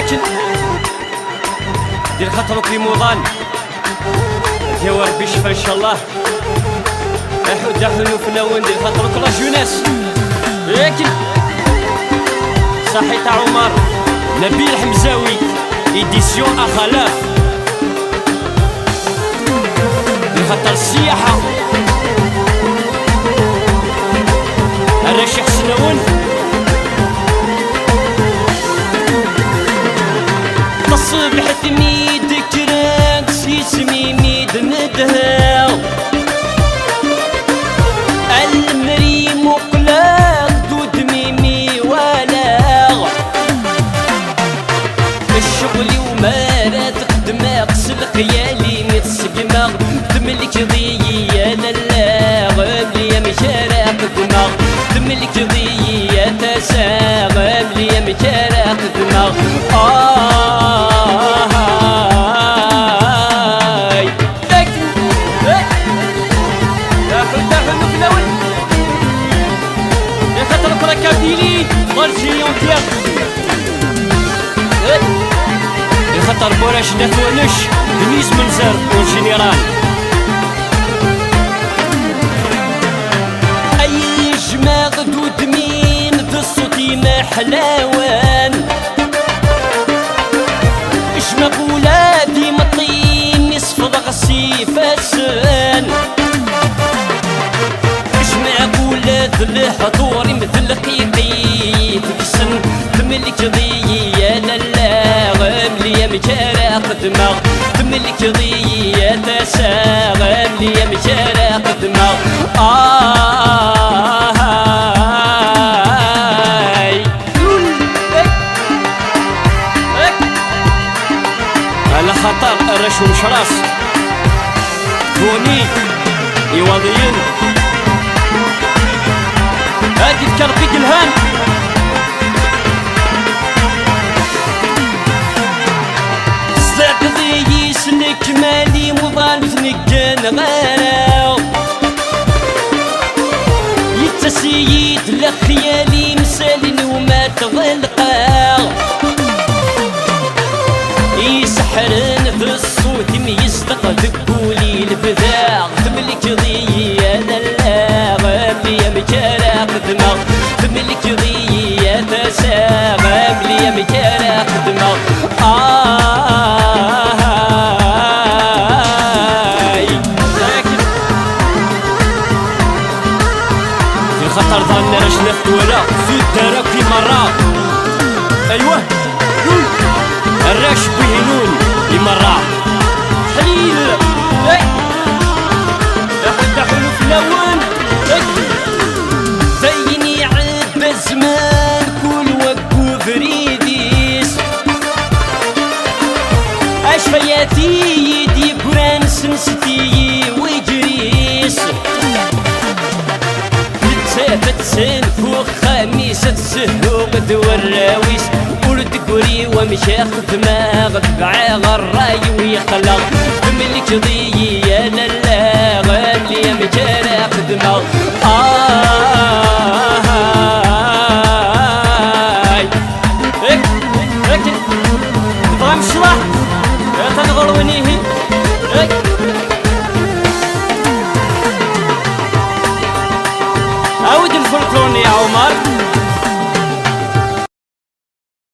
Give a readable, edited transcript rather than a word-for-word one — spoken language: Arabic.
لكن دير خاطرك لموضان ديوا ربي يشفى ان شاء الله. احد حلو فناون دير خاطرك لا جوناس. لكن صحي تاع عمر نبيل حمزاوي ايديسيون اخلاف لخاطر السياحة. انا شيخ سناون الصبح تميد كراكس يسمي ميد ندهاو المريم وقلاق دود ميمي ولاغ الشغل ومارات قدماق سلقيالي متسقماغ تملك ضيّة للاغ مليا مشارع قدماغ تملك ضيّة تساغ مليا مشارع قدماغ. خطر بوراش نثونش دنيس منزر والجنرال اي جماغ دود مين ذا الصوتي ما حلاوان اجماغ ولادي مطين نصف ضغسي فاسان اجماغ ولاد الحضور مثل قيقي تكسن تملك ضيّة للاغ مليا مشارع قدماغ تملك ضيّة تساغ مليا مشارع قدماغ. على خطر الرش ومشراس دوني يواضيين هادي تكربيك الهان سنك مالي مضان تنقن غاراو يتسيد لخيالي مسالين وما تغلقاو يسحرن في الصوت ميصدق ذكولي البذاغ تملك ضيّة للاغ مليا مشارع قدماغ تملك ضيّة تساغ مليا مشارع قدماغ. خطر ظن رجلك ولا في الدرك في مرة ايوه الرش بهنون لمرة حليل احد حلو في اللون زيني عد الزمان كل وقف ريديس اشفياتي يدي قران سنستي ويجريس تسن فوق خميسة تسهو قد والراويس ولد قري ومشاخ دماغ بعاغ الراي ويخلق تملك ضيّة للاغ مليا مشارع قدماغ. لكن تبغى مشلح تنغرونيه عود الفولكلور يا عمر.